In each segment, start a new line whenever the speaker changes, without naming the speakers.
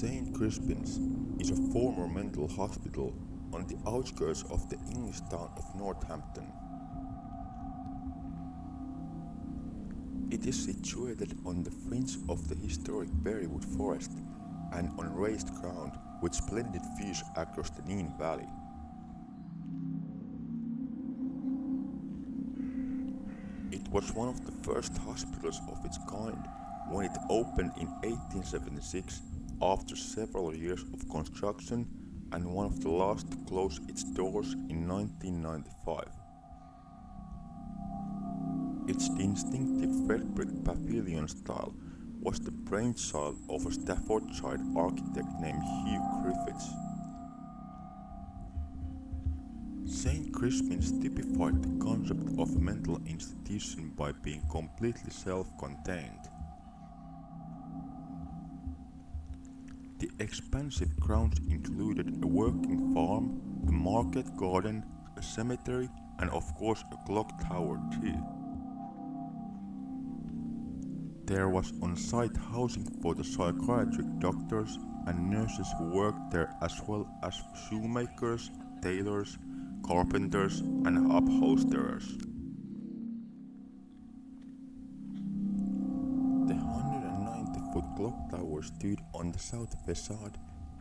St Crispins is a former mental hospital on the outskirts of the English town of Northampton. It is situated on the fringe of the historic Berrywood forest and on raised ground with splendid views across the Nene Valley. It was one of the first hospitals of its kind when it opened in 1876 after several years of construction and one of the last to close its doors in 1995. Its distinctive red brick pavilion style was the brainchild of a Staffordshire architect named Hugh Griffiths. St Crispin's typified the concept of a mental institution by being completely self-contained. The expansive grounds included a working farm, a market garden, a cemetery, and of course a clock tower too. There was on-site housing for the psychiatric doctors and nurses who worked there, as well as shoemakers, tailors, carpenters, and upholsterers. The 190-foot clock tower stood on the south facade,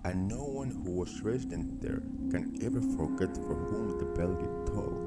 and no one who was resident there can ever forget for whom the bell did toll.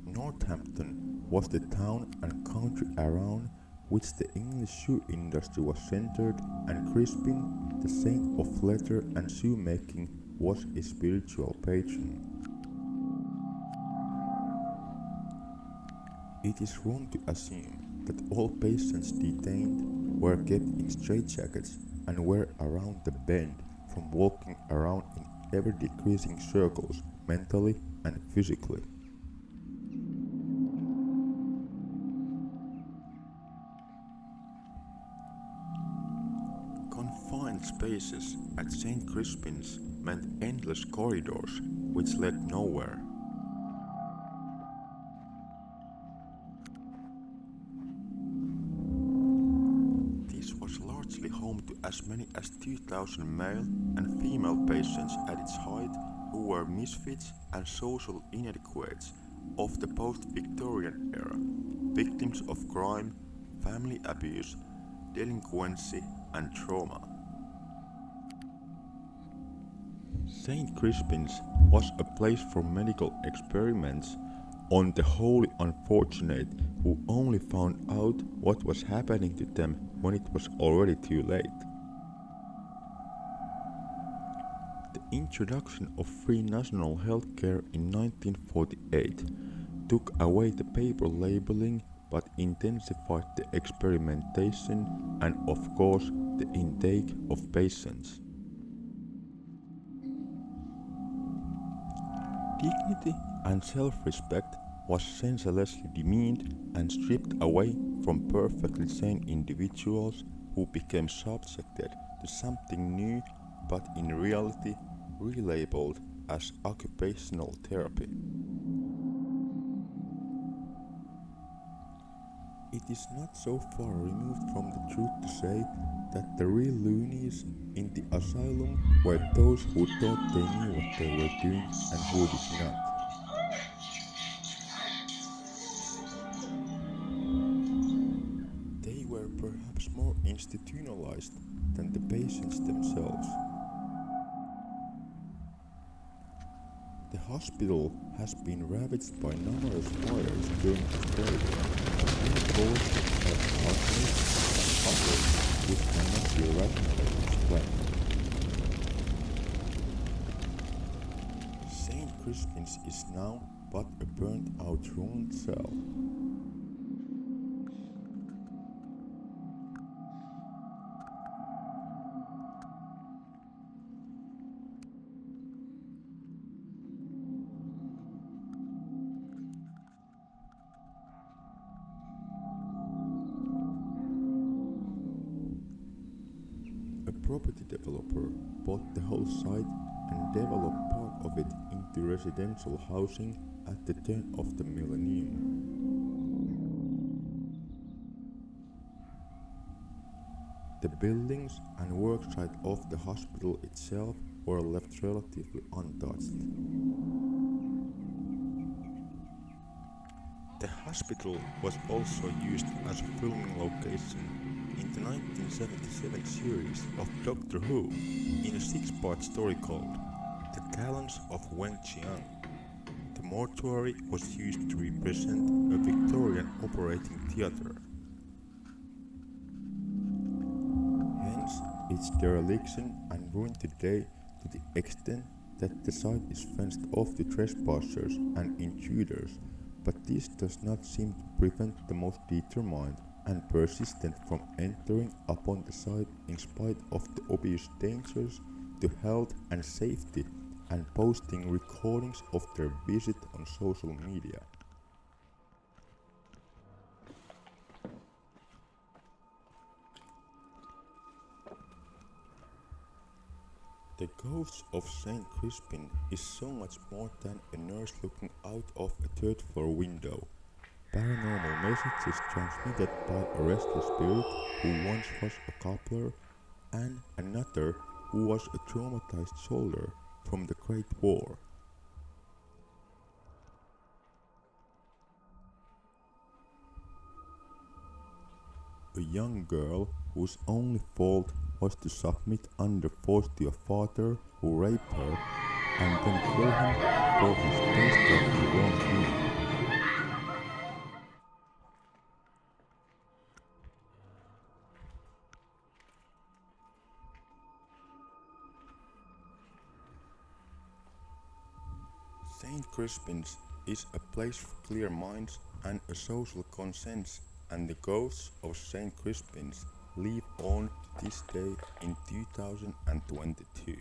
Northampton was the town and country around which the English shoe industry was centered, and Crispin, the saint of leather and shoemaking, was its spiritual patron. It is wrong to assume that all patients detained were kept in straitjackets and were around the bend from walking around in ever-decreasing circles, mentally and physically. Confined spaces at St Crispin's meant endless corridors which led nowhere. This was largely home to as many as 2,000 male and female patients at its height who were misfits and social inadequates of the post-Victorian era, victims of crime, family abuse, delinquency, and trauma. St Crispin's was a place for medical experiments on the wholly unfortunate who only found out what was happening to them when it was already too late. The introduction of free national health care in 1948 took away the paper labeling but intensified the experimentation and, of course, the intake of patients. Dignity and self-respect was senselessly demeaned and stripped away from perfectly sane individuals who became subjected to something new but in reality relabeled as occupational therapy. It is not so far removed from the truth to say that the real loonies in the asylum were those who thought they knew what they were doing and who did not. They were perhaps more institutionalized than the patients themselves. The hospital has been ravaged by numerous fires during its period, caused by arsenic and others which cannot be rationally explained. St Crispin's is now but a burnt-out ruined cell. property developer bought the whole site and developed part of it into residential housing at the turn of the millennium. The buildings and worksite of the hospital itself were left relatively untouched. The hospital was also used as a filming location in the 1977 series of Doctor Who in a 6-part story called The Talents of Wen Chiang. The mortuary was used to represent a Victorian operating theatre. Hence, its dereliction and ruin today to the extent that the site is fenced off to trespassers and intruders, but this does not seem to prevent the most determined and persistent from entering upon the site in spite of the obvious dangers to health and safety and posting recordings of their visit on social media. The ghost of St Crispin is so much more than a nurse looking out of a third-floor window. Paranormal messages transmitted by a restless spirit who once was a cobbler and another who was a traumatized soldier from the Great War. A young girl whose only fault was to submit under force to a father who raped her and then killed him for his desperately wrongdoing. St Crispin's is a place for clear minds and a social conscience, and the ghosts of St Crispin's live on to this day in 2022.